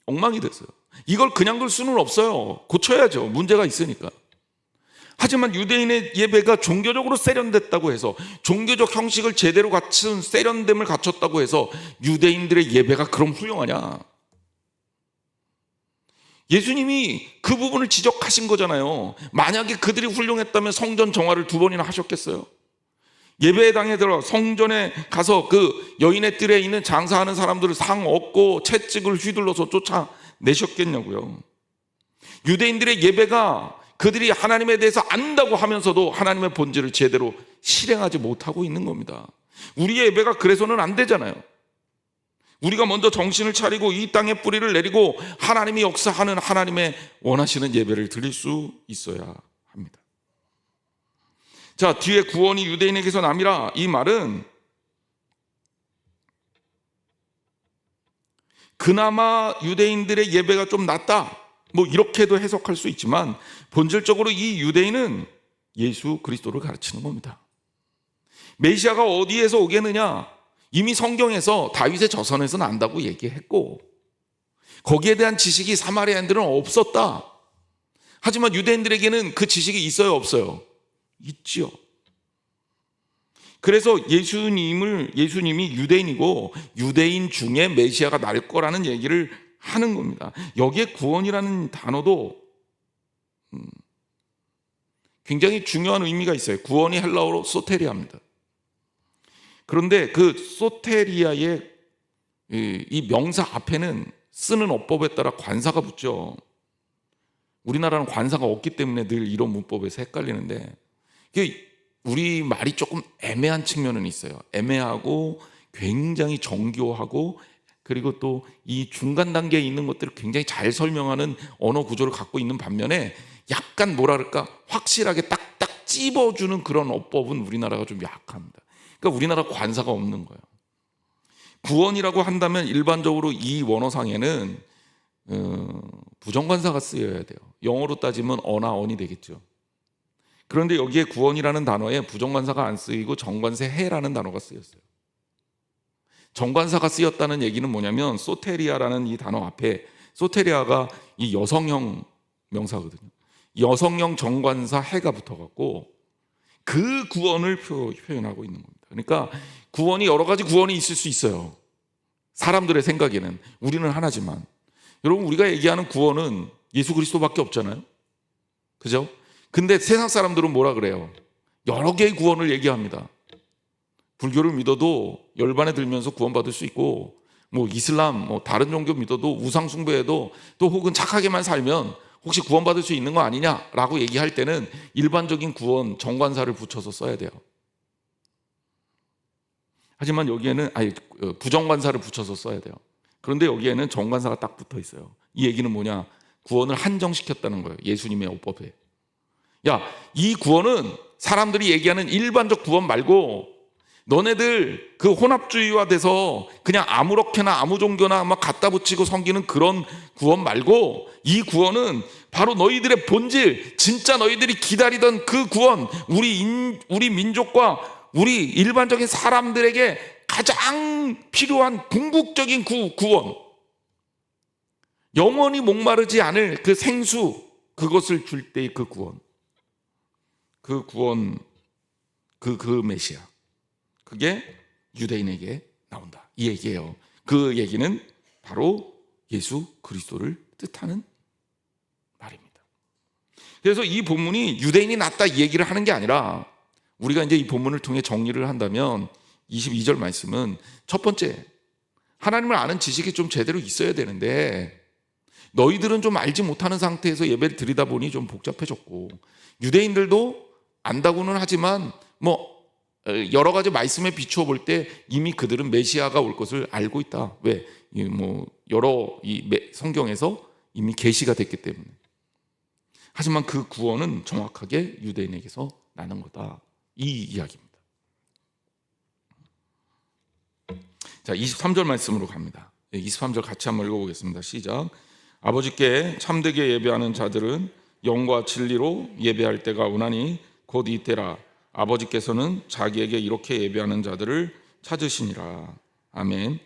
엉망이 됐어요. 이걸 그냥 둘 수는 없어요. 고쳐야죠. 문제가 있으니까. 하지만 유대인의 예배가 종교적으로 세련됐다고 해서 종교적 형식을 제대로 갖춘 세련됨을 갖췄다고 해서 유대인들의 예배가 그럼 훌륭하냐? 예수님이 그 부분을 지적하신 거잖아요. 만약에 그들이 훌륭했다면 성전 정화를 2번이나 하셨겠어요? 예배당에 들어 성전에 가서 그 여인의 뜰에 있는 장사하는 사람들을 상 얻고 채찍을 휘둘러서 쫓아내셨겠냐고요. 유대인들의 예배가 그들이 하나님에 대해서 안다고 하면서도 하나님의 본질을 제대로 실행하지 못하고 있는 겁니다. 우리의 예배가 그래서는 안 되잖아요. 우리가 먼저 정신을 차리고 이 땅에 뿌리를 내리고 하나님이 역사하는 하나님의 원하시는 예배를 드릴 수 있어야 합니다. 자, 뒤에 구원이 유대인에게서 남이라 이 말은 그나마 유대인들의 예배가 좀 낫다 뭐 이렇게도 해석할 수 있지만 본질적으로 이 유대인은 예수 그리스도를 가르치는 겁니다. 메시아가 어디에서 오겠느냐? 이미 성경에서 다윗의 저선에서 난다고 얘기했고 거기에 대한 지식이 사마리아인들은 없었다. 하지만 유대인들에게는 그 지식이 있어요, 없어요? 있지요. 그래서 예수님이 유대인이고 유대인 중에 메시아가 날 거라는 얘기를 하는 겁니다. 여기에 구원이라는 단어도 굉장히 중요한 의미가 있어요. 구원이 헬라어로 소테리아입니다. 그런데 그 소테리아의 이 명사 앞에는 쓰는 어법에 따라 관사가 붙죠. 우리나라는 관사가 없기 때문에 늘 이런 문법에서 헷갈리는데 우리 말이 조금 애매한 측면은 있어요. 애매하고 굉장히 정교하고 그리고 또 이 중간 단계에 있는 것들을 굉장히 잘 설명하는 언어 구조를 갖고 있는 반면에 약간 뭐라 그럴까 확실하게 딱딱 찝어주는 그런 어법은 우리나라가 좀 약합니다. 그러니까 우리나라 관사가 없는 거예요. 구원이라고 한다면 일반적으로 이 원어상에는 부정관사가 쓰여야 돼요. 영어로 따지면 어나 언이 되겠죠. 그런데 여기에 구원이라는 단어에 부정관사가 안 쓰이고 정관사 해라는 단어가 쓰였어요. 정관사가 쓰였다는 얘기는 뭐냐면 소테리아라는 이 단어 앞에 소테리아가 이 여성형 명사거든요. 여성형 정관사 해가 붙어갖고 그 구원을 표현하고 있는 겁니다. 그러니까 구원이 여러 가지 구원이 있을 수 있어요. 사람들의 생각에는 우리는 하나지만 여러분 우리가 얘기하는 구원은 예수 그리스도밖에 없잖아요. 그죠? 근데 세상 사람들은 뭐라 그래요? 여러 개의 구원을 얘기합니다. 불교를 믿어도 열반에 들면서 구원받을 수 있고 뭐 이슬람 뭐 다른 종교 믿어도 우상 숭배해도 또 혹은 착하게만 살면 혹시 구원받을 수 있는 거 아니냐라고 얘기할 때는 일반적인 구원 정관사를 붙여서 써야 돼요. 하지만 여기에는 부정관사를 붙여서 써야 돼요. 그런데 여기에는 정관사가 딱 붙어 있어요. 이 얘기는 뭐냐? 구원을 한정시켰다는 거예요. 예수님의 어법에. 야, 이 구원은 사람들이 얘기하는 일반적 구원 말고 너네들 그 혼합주의화 돼서 그냥 아무렇게나 아무 종교나 막 갖다 붙이고 섬기는 그런 구원 말고 이 구원은 바로 너희들의 본질, 진짜 너희들이 기다리던 그 구원, 우리 민족과 우리 일반적인 사람들에게 가장 필요한 궁극적인 구원, 영원히 목마르지 않을 그 생수, 그것을 줄 때의 그 구원, 그 메시아, 그게 유대인에게 나온다 이 얘기예요. 그 얘기는 바로 예수 그리스도를 뜻하는 말입니다. 그래서 이 본문이 유대인이 낫다 이 얘기를 하는 게 아니라 우리가 이제 이 본문을 통해 정리를 한다면 22절 말씀은 첫 번째, 하나님을 아는 지식이 좀 제대로 있어야 되는데 너희들은 좀 알지 못하는 상태에서 예배를 드리다 보니 좀 복잡해졌고, 유대인들도 안다고는 하지만 여러 가지 말씀에 비추어 볼 때 이미 그들은 메시아가 올 것을 알고 있다. 왜? 여러 성경에서 이미 계시가 됐기 때문에. 하지만 그 구원은 정확하게 유대인에게서 나는 거다. 이 이야기입니다. 자, 23절 말씀으로 갑니다. 23절 같이 한번 읽어보겠습니다. 시작. 아버지께 참되게 예배하는 자들은 영과 진리로 예배할 때가 오나니 곧 이때라. 아버지께서는 자기에게 이렇게 예배하는 자들을 찾으시니라. 아멘.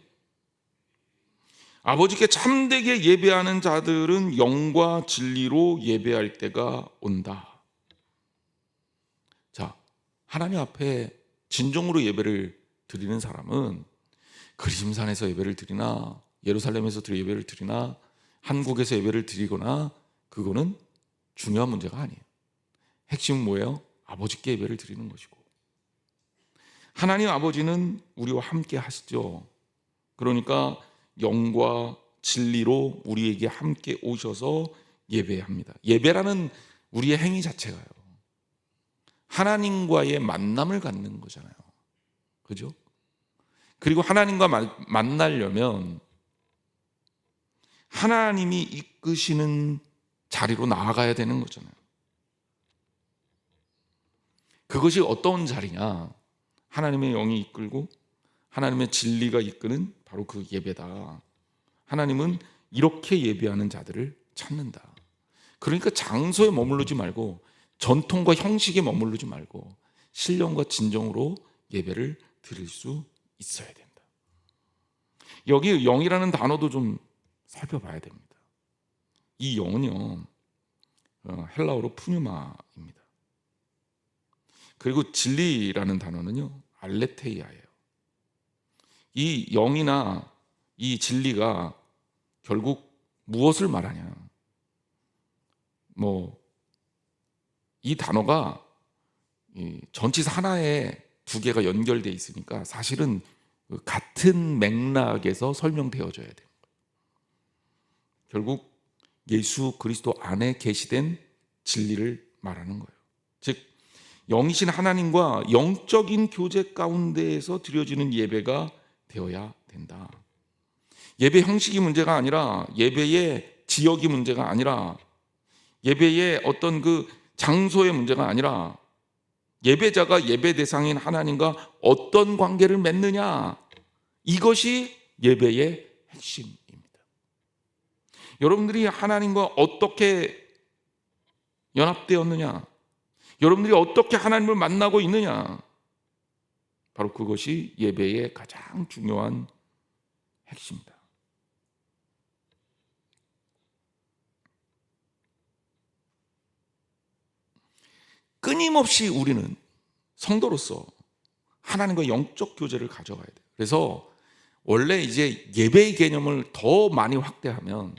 아버지께 참되게 예배하는 자들은 영과 진리로 예배할 때가 온다. 자, 하나님 앞에 진정으로 예배를 드리는 사람은 그리심산에서 예배를 드리나 예루살렘에서 예배를 드리나 한국에서 예배를 드리거나 그거는 중요한 문제가 아니에요. 핵심은 뭐예요? 아버지께 예배를 드리는 것이고, 하나님 아버지는 우리와 함께 하시죠. 그러니까 영과 진리로 우리에게 함께 오셔서 예배합니다. 예배라는 우리의 행위 자체가요, 하나님과의 만남을 갖는 거잖아요. 그죠? 그리고 하나님과 만나려면 하나님이 이끄시는 자리로 나아가야 되는 거잖아요. 그것이 어떤 자리냐? 하나님의 영이 이끌고 하나님의 진리가 이끄는 바로 그 예배다. 하나님은 이렇게 예배하는 자들을 찾는다. 그러니까 장소에 머무르지 말고, 전통과 형식에 머무르지 말고 신령과 진정으로 예배를 드릴 수 있어야 된다. 여기 영이라는 단어도 좀 살펴봐야 됩니다. 이 영은요, 헬라어로 푸뉴마입니다. 그리고 진리라는 단어는요, 알레테이아예요. 이 영이나 이 진리가 결국 무엇을 말하냐? 이 단어가 전치사 하나에 두 개가 연결되어 있으니까 사실은 같은 맥락에서 설명되어져야 돼요. 결국 예수 그리스도 안에 계시된 진리를 말하는 거예요. 즉, 영이신 하나님과 영적인 교제 가운데에서 드려지는 예배가 되어야 된다. 예배 형식이 문제가 아니라, 예배의 지역이 문제가 아니라, 예배의 어떤 그 장소의 문제가 아니라, 예배자가 예배 대상인 하나님과 어떤 관계를 맺느냐, 이것이 예배의 핵심입니다. 여러분들이 하나님과 어떻게 연합되었느냐, 여러분들이 어떻게 하나님을 만나고 있느냐, 바로 그것이 예배의 가장 중요한 핵심이다. 끊임없이 우리는 성도로서 하나님과 영적 교제를 가져가야 돼요. 그래서 원래 이제 예배의 개념을 더 많이 확대하면,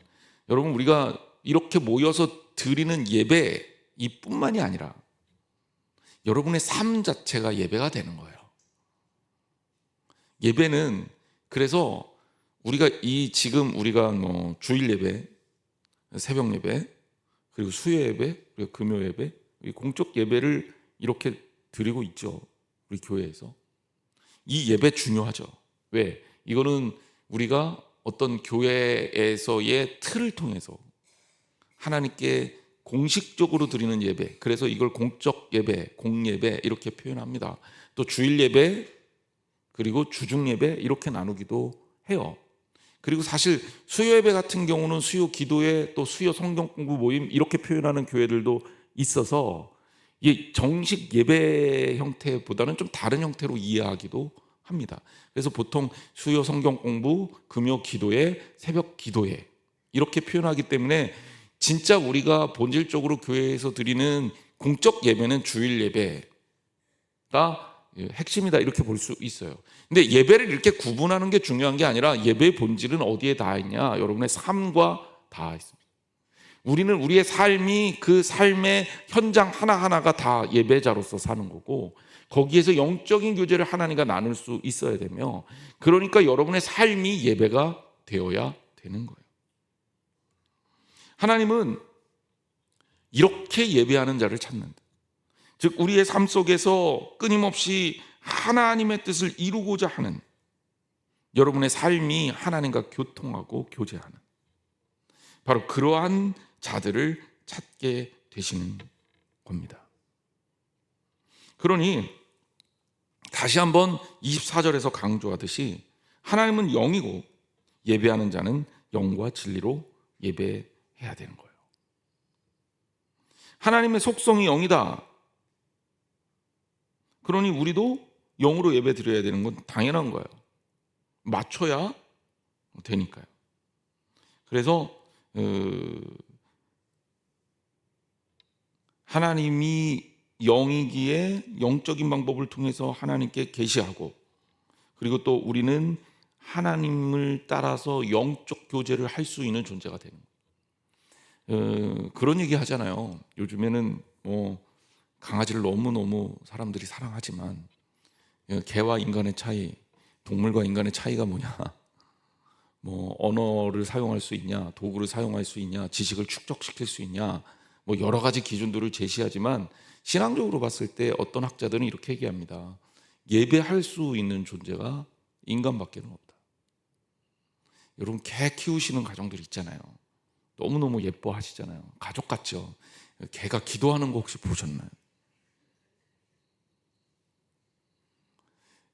여러분, 우리가 이렇게 모여서 드리는 예배 이뿐만이 아니라 여러분의 삶 자체가 예배가 되는 거예요. 예배는, 그래서 우리가 지금 우리가 주일 예배, 새벽 예배, 그리고 수요 예배, 그리고 금요 예배, 공적 예배를 이렇게 드리고 있죠. 우리 교회에서. 이 예배 중요하죠. 왜? 이거는 우리가 어떤 교회에서의 틀을 통해서 하나님께 공식적으로 드리는 예배, 그래서 이걸 공적 예배, 공예배 이렇게 표현합니다. 또 주일 예배, 그리고 주중 예배 이렇게 나누기도 해요. 그리고 사실 수요 예배 같은 경우는 수요 기도회, 또 수요 성경 공부 모임 이렇게 표현하는 교회들도 있어서, 이 정식 예배 형태보다는 좀 다른 형태로 이해하기도 합니다. 그래서 보통 수요 성경 공부, 금요 기도회, 새벽 기도회 이렇게 표현하기 때문에 진짜 우리가 본질적으로 교회에서 드리는 공적 예배는 주일 예배가 핵심이다, 이렇게 볼 수 있어요. 근데 예배를 이렇게 구분하는 게 중요한 게 아니라, 예배의 본질은 어디에 닿아 있냐? 여러분의 삶과 닿아 있습니다. 우리는 우리의 삶이, 그 삶의 현장 하나하나가 다 예배자로서 사는 거고, 거기에서 영적인 교제를 하나님과 나눌 수 있어야 되며, 그러니까 여러분의 삶이 예배가 되어야 되는 거예요. 하나님은 이렇게 예배하는 자를 찾는다. 즉 우리의 삶 속에서 끊임없이 하나님의 뜻을 이루고자 하는, 여러분의 삶이 하나님과 교통하고 교제하는, 바로 그러한 자들을 찾게 되시는 겁니다. 그러니 다시 한번 24절에서 강조하듯이 하나님은 영이고 예배하는 자는 영과 진리로 예배해야 되는 거예요. 하나님의 속성이 영이다. 그러니 우리도 영으로 예배 드려야 되는 건 당연한 거예요. 맞춰야 되니까요. 그래서 하나님이 영이기에 영적인 방법을 통해서 하나님께 계시하고, 그리고 또 우리는 하나님을 따라서 영적 교제를 할 수 있는 존재가 되는 거예요. 그런 얘기 하잖아요. 요즘에는 강아지를 너무너무 사람들이 사랑하지만 개와 인간의 차이, 동물과 인간의 차이가 뭐냐, 언어를 사용할 수 있냐, 도구를 사용할 수 있냐, 지식을 축적시킬 수 있냐, 여러 가지 기준들을 제시하지만 신앙적으로 봤을 때 어떤 학자들은 이렇게 얘기합니다. 예배할 수 있는 존재가 인간밖에 없다. 여러분, 개 키우시는 가정들 있잖아요. 너무너무 예뻐하시잖아요. 가족 같죠? 개가 기도하는 거 혹시 보셨나요?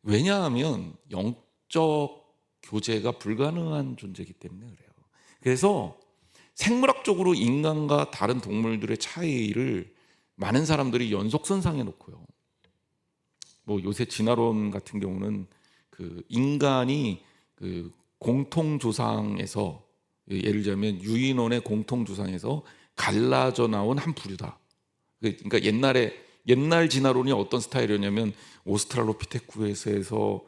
왜냐하면 영적 교제가 불가능한 존재이기 때문에 그래요. 그래서 생물학적으로 인간과 다른 동물들의 차이를 많은 사람들이 연속선상에 놓고요. 요새 진화론 같은 경우는 인간이 공통조상에서, 예를 들자면 유인원의 공통조상에서 갈라져 나온 한 부류다. 그러니까 옛날 진화론이 어떤 스타일이었냐면 오스트랄로피테쿠스에서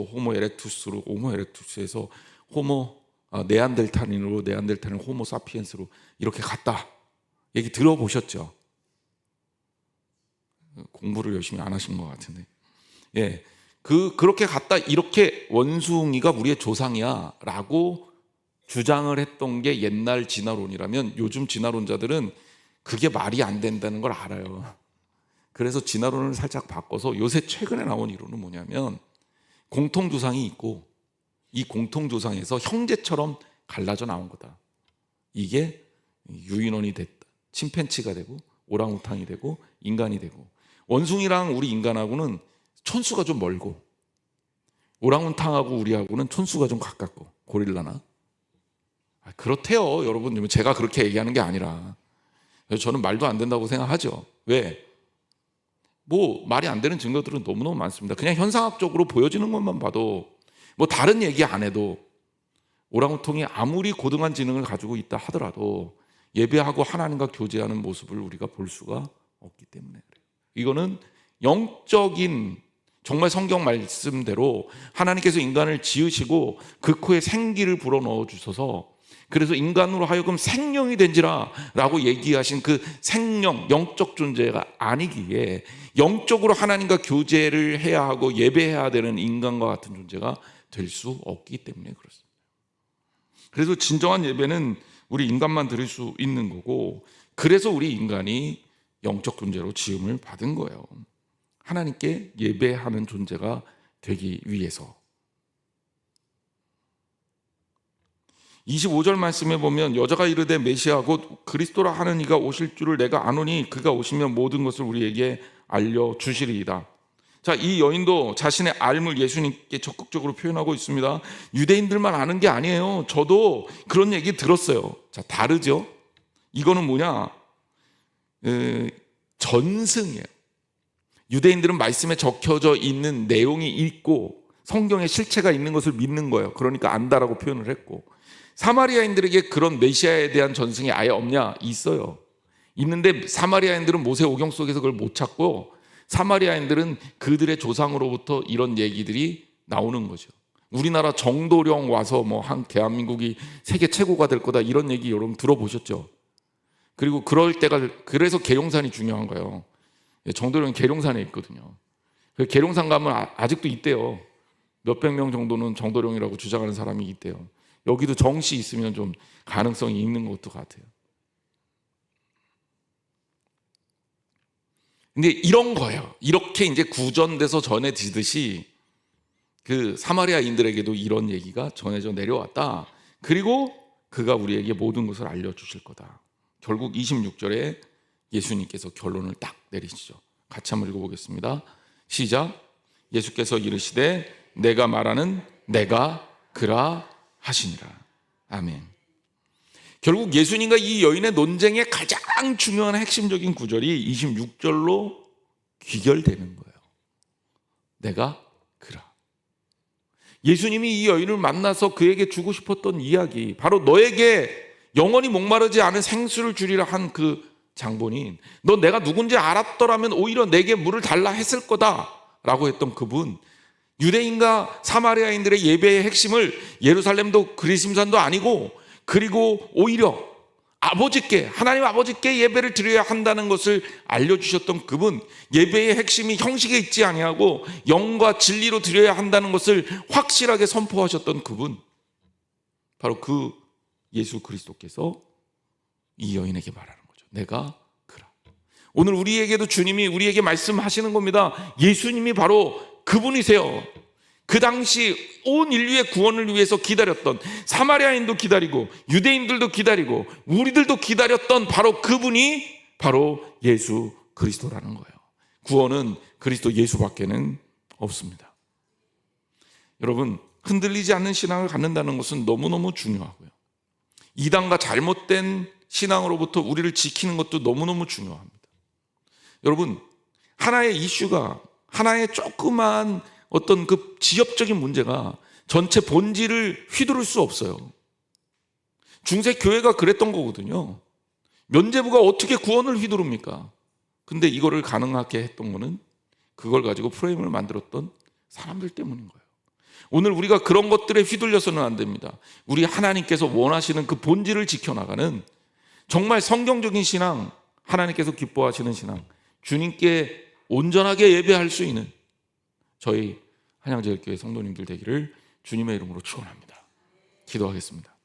호모 에렉투스로, 호모 에렉투스에서 네안데르탈인으로, 네안데르탈인 호모 사피엔스로 이렇게 갔다. 얘기 들어보셨죠? 공부를 열심히 안 하신 것 같은데. 예, 그렇게 갔다, 이렇게 원숭이가 우리의 조상이야 라고 주장을 했던 게 옛날 진화론이라면, 요즘 진화론자들은 그게 말이 안 된다는 걸 알아요. 그래서 진화론을 살짝 바꿔서 요새 최근에 나온 이론은 뭐냐면, 공통조상이 있고 이 공통조상에서 형제처럼 갈라져 나온 거다. 이게 유인원이 됐다. 침팬치가 되고 오랑우탕이 되고 인간이 되고, 원숭이랑 우리 인간하고는 촌수가 좀 멀고, 오랑우탕하고 우리하고는 촌수가 좀 가깝고, 고릴라나. 그렇대요, 여러분. 제가 그렇게 얘기하는 게 아니라. 저는 말도 안 된다고 생각하죠. 왜? 말이 안 되는 증거들은 너무너무 많습니다. 그냥 현상학적으로 보여지는 것만 봐도, 다른 얘기 안 해도, 오랑우탕이 아무리 고등한 지능을 가지고 있다 하더라도 예배하고 하나님과 교제하는 모습을 우리가 볼 수가 없기 때문에 그래요. 이거는 영적인, 정말 성경 말씀대로 하나님께서 인간을 지으시고 그 코에 생기를 불어넣어 주셔서, 그래서 인간으로 하여금 생명이 된지라 라고 얘기하신 그 생명, 영적 존재가 아니기에 영적으로 하나님과 교제를 해야 하고 예배해야 되는 인간과 같은 존재가 될 수 없기 때문에 그렇습니다. 그래서 진정한 예배는 우리 인간만 드릴 수 있는 거고, 그래서 우리 인간이 영적 존재로 지음을 받은 거예요. 하나님께 예배하는 존재가 되기 위해서. 25절 말씀에 보면, 여자가 이르되 메시아 곧 그리스도라 하는 이가 오실 줄을 내가 아노니 그가 오시면 모든 것을 우리에게 알려주시리이다. 자, 이 여인도 자신의 앓음을 예수님께 적극적으로 표현하고 있습니다. 유대인들만 아는 게 아니에요. 저도 그런 얘기 들었어요. 자, 다르죠? 이거는 뭐냐? 전승이에요. 유대인들은 말씀에 적혀져 있는 내용이 있고 성경에 실체가 있는 것을 믿는 거예요. 그러니까 안다라고 표현을 했고, 사마리아인들에게 그런 메시아에 대한 전승이 아예 없냐? 있어요. 있는데 사마리아인들은 모세 오경 속에서 그걸 못 찾고, 사마리아인들은 그들의 조상으로부터 이런 얘기들이 나오는 거죠. 우리나라 정도령 와서 한 대한민국이 세계 최고가 될 거다, 이런 얘기 여러분 들어보셨죠? 그리고 그래서 계룡산이 중요한 거예요. 정도령이 계룡산에 있거든요. 계룡산 가면 아직도 있대요. 몇백 명 정도는 정도령이라고 주장하는 사람이 있대요. 여기도 정시 있으면 좀 가능성이 있는 것도 같아요. 근데 이런 거예요. 이렇게 이제 구전돼서 전해지듯이 그 사마리아인들에게도 이런 얘기가 전해져 내려왔다. 그리고 그가 우리에게 모든 것을 알려주실 거다. 결국 26절에 예수님께서 결론을 딱 내리시죠. 같이 한번 읽어보겠습니다. 시작. 예수께서 이르시되 내가 말하는 내가 그라 하시니라. 아멘. 결국 예수님과 이 여인의 논쟁의 가장 중요한 핵심적인 구절이 26절로 귀결되는 거예요. 내가 그라. 예수님이 이 여인을 만나서 그에게 주고 싶었던 이야기, 바로 너에게 영원히 목마르지 않은 생수를 주리라 한 그 장본인, 너 내가 누군지 알았더라면 오히려 내게 물을 달라 했을 거다라고 했던 그분, 유대인과 사마리아인들의 예배의 핵심을 예루살렘도 그리심산도 아니고, 그리고 오히려 아버지께, 하나님 아버지께 예배를 드려야 한다는 것을 알려주셨던 그분, 예배의 핵심이 형식에 있지 아니하고 영과 진리로 드려야 한다는 것을 확실하게 선포하셨던 그분, 바로 그 예수 그리스도께서 이 여인에게 말하는 거죠. 내가 그라. 오늘 우리에게도 주님이 우리에게 말씀하시는 겁니다. 예수님이 바로 그분이세요. 그 당시 온 인류의 구원을 위해서 기다렸던, 사마리아인도 기다리고 유대인들도 기다리고 우리들도 기다렸던 바로 그분이 바로 예수 그리스도라는 거예요. 구원은 그리스도 예수밖에는 없습니다. 여러분, 흔들리지 않는 신앙을 갖는다는 것은 너무너무 중요하고요. 이단과 잘못된 신앙으로부터 우리를 지키는 것도 너무너무 중요합니다. 여러분, 하나의 이슈가, 하나의 조그만 어떤 그 지엽적인 문제가 전체 본질을 휘두를 수 없어요. 중세 교회가 그랬던 거거든요. 면죄부가 어떻게 구원을 휘두릅니까? 근데 이거를 가능하게 했던 거는 그걸 가지고 프레임을 만들었던 사람들 때문인 거예요. 오늘 우리가 그런 것들에 휘둘려서는 안 됩니다. 우리 하나님께서 원하시는 그 본질을 지켜나가는 정말 성경적인 신앙, 하나님께서 기뻐하시는 신앙, 주님께 온전하게 예배할 수 있는 저희 한양제일교회 성도님들 되기를 주님의 이름으로 축원합니다. 기도하겠습니다.